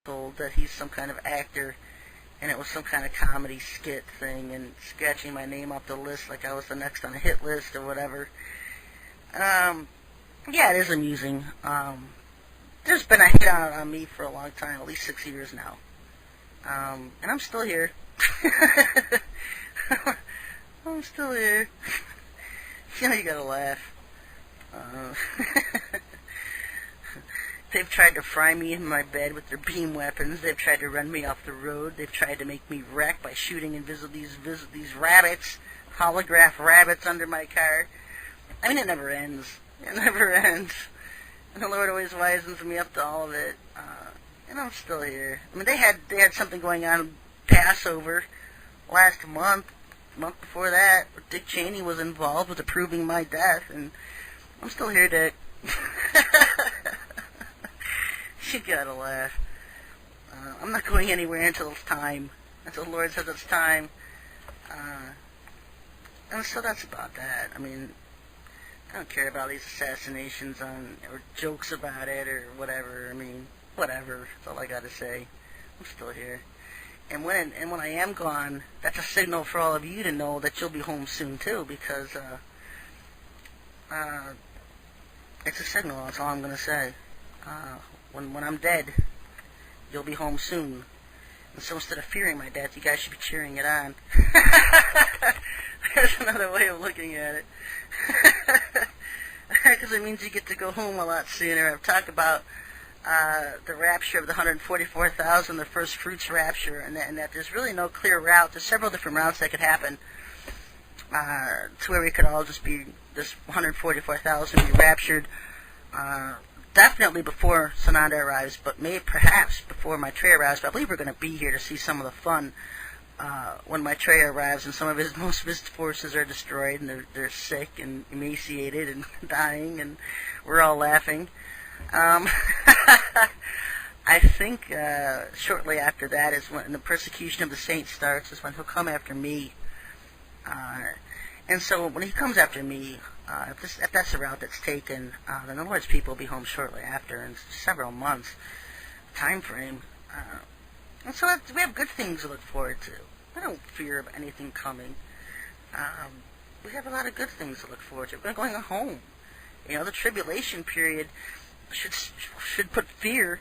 told that he's some kind of actor, and it was some kind of comedy skit thing, and scratching my name off the list like I was the next on the hit list or whatever. Yeah, it is amusing. There's been a hit on me for a long time, at least 6 years now. And I'm still here. I'm still here. You know, you gotta laugh. They've tried to fry me in my bed with their beam weapons. They've tried to run me off the road. They've tried to make me wreck by shooting these rabbits, holograph rabbits under my car. I mean, it never ends. It never ends. And the Lord always wisens me up to all of it. And I'm still here. I mean, they had something going on Passover last month before that, where Dick Cheney was involved with approving my death, and I'm still here, Dick. You gotta laugh. I'm not going anywhere until it's time. Until the Lord says it's time. And so that's about that. I mean, I don't care about these assassinations or jokes about it or whatever. I mean, whatever. That's all I gotta say. I'm still here. And when I am gone, that's a signal for all of you to know that you'll be home soon too, because it's a signal. That's all I'm gonna say. When I'm dead, you'll be home soon. And so instead of fearing my death, you guys should be cheering it on. There's another way of looking at it. Because it means you get to go home a lot sooner. I've talked about the rapture of the 144,000, the first fruits rapture, and that there's really no clear route. There's several different routes that could happen to where we could all just be, this 144,000 be raptured. Definitely before Sananda arrives, but maybe perhaps before Maitreya arrives. But I believe we're going to be here to see some of the fun when Maitreya arrives and most of his forces are destroyed and they're sick and emaciated and dying, and we're all laughing. I think shortly after that is when the persecution of the saints starts, is when he'll come after me. And so when he comes after me, if that's the route that's taken, then the Lord's people will be home shortly after, in several months time frame. And so we have good things to look forward to. I don't fear of anything coming. We have a lot of good things to look forward to. We're going home. You know, the tribulation period should put fear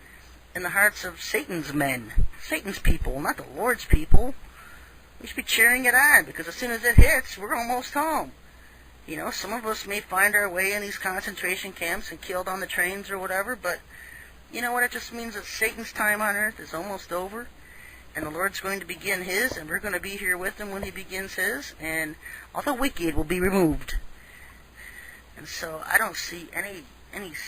in the hearts of Satan's men, Satan's people, not the Lord's people. We should be cheering it on, because as soon as it hits, we're almost home. You know, some of us may find our way in these concentration camps and killed on the trains or whatever, but you know what? It just means that Satan's time on earth is almost over, and the Lord's going to begin his, and we're going to be here with him when he begins his, and all the wicked will be removed. And so I don't see any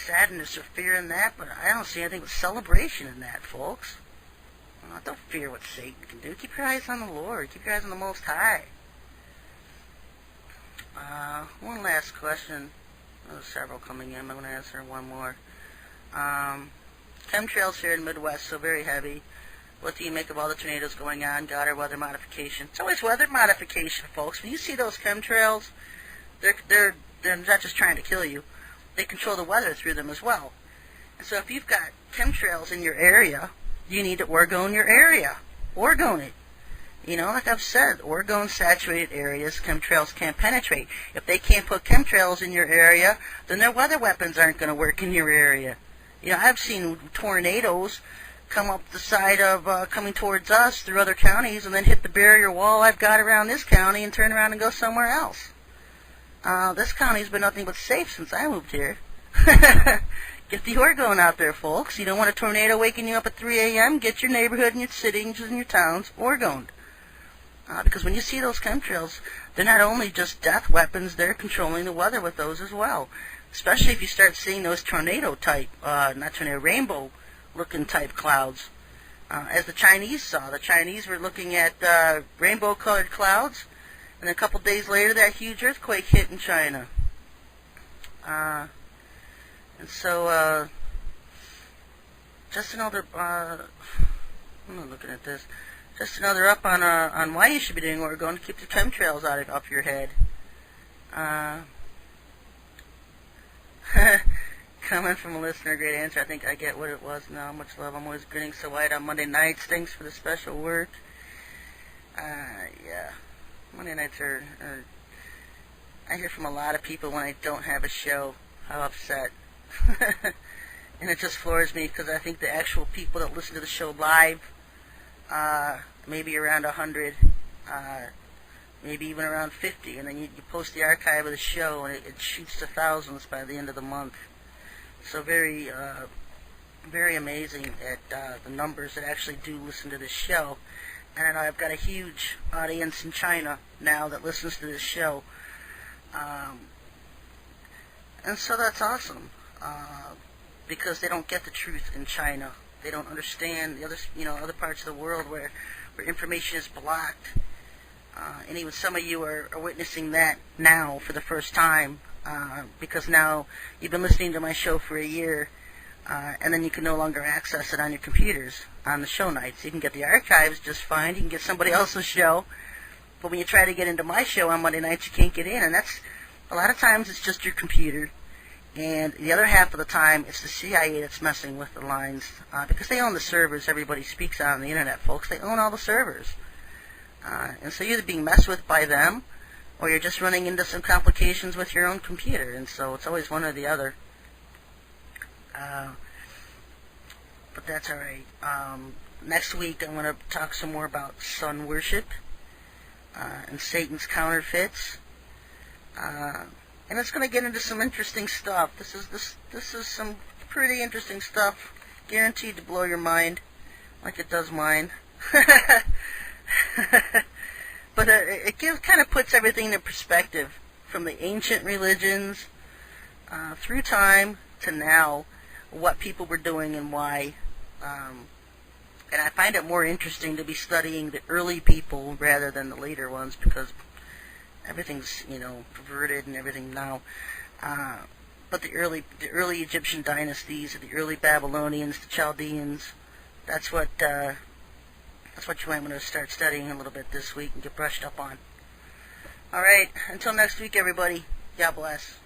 sadness or fear in that, but I don't see anything but celebration in that, folks. Don't fear what Satan can do. Keep your eyes on the Lord. Keep your eyes on the Most High. One last question. There's several coming in. I'm going to answer one more. Chemtrails here in the Midwest, so very heavy. What do you make of all the tornadoes going on? God or weather modification? It's always weather modification, folks. When you see those chemtrails, they're not just trying to kill you. They control the weather through them as well. And so if you've got chemtrails in your area, you need to orgone your area. Orgone it. You know, like I've said, orgone-saturated areas, chemtrails can't penetrate. If they can't put chemtrails in your area, then their weather weapons aren't going to work in your area. You know, I've seen tornadoes come up the side of coming towards us through other counties and then hit the barrier wall I've got around this county and turn around and go somewhere else. This county's been nothing but safe since I moved here. Get the orgone out there, folks. You don't want a tornado waking you up at 3 a.m., get your neighborhood and your cities and your towns orgoned. Because when you see those chemtrails, they're not only just death weapons, they're controlling the weather with those as well. Especially if you start seeing those rainbow-looking type clouds. As the Chinese saw. The Chinese were looking at rainbow-colored clouds, and a couple days later that huge earthquake hit in China. And so, just another, I'm not looking at this, just another up on why you should be doing orgone to keep the chemtrails out of your head. comment from a listener, great answer. I think I get what it was now. Much love. I'm always grinning so wide on Monday nights. Thanks for the special work. Yeah. Monday nights are I hear from a lot of people when I don't have a show how upset. And it just floors me because I think the actual people that listen to the show live, maybe around 100, maybe even around 50, and then you post the archive of the show and it shoots to thousands by the end of the month. So very amazing at the numbers that actually do listen to this show. And I know I've got a huge audience in China now that listens to this show. And so that's awesome, because they don't get the truth in China. They don't understand the other parts of the world where information is blocked. And even some of you are witnessing that now for the first time, because now you've been listening to my show for a year, and then you can no longer access it on your computers on the show nights. You can get the archives just fine. You can get somebody else's show. But when you try to get into my show on Monday nights, you can't get in. And that's, a lot of times, it's just your computer. And the other half of the time, it's the CIA that's messing with the lines. Because they own the servers everybody speaks on the internet, folks. They own all the servers. And so you're either being messed with by them, or you're just running into some complications with your own computer. And so it's always one or the other. But that's alright. Next week, I'm going to talk some more about sun worship. And Satan's counterfeits, and it's going to get into some interesting stuff. This is some pretty interesting stuff, guaranteed to blow your mind, like it does mine. But it kind of puts everything into perspective, from the ancient religions through time to now, what people were doing and why. And I find it more interesting to be studying the early people rather than the later ones, because everything's, perverted and everything now. But the early Egyptian dynasties, the early Babylonians, the Chaldeans, that's what you might want to start studying a little bit this week and get brushed up on. All right, until next week, everybody. God bless.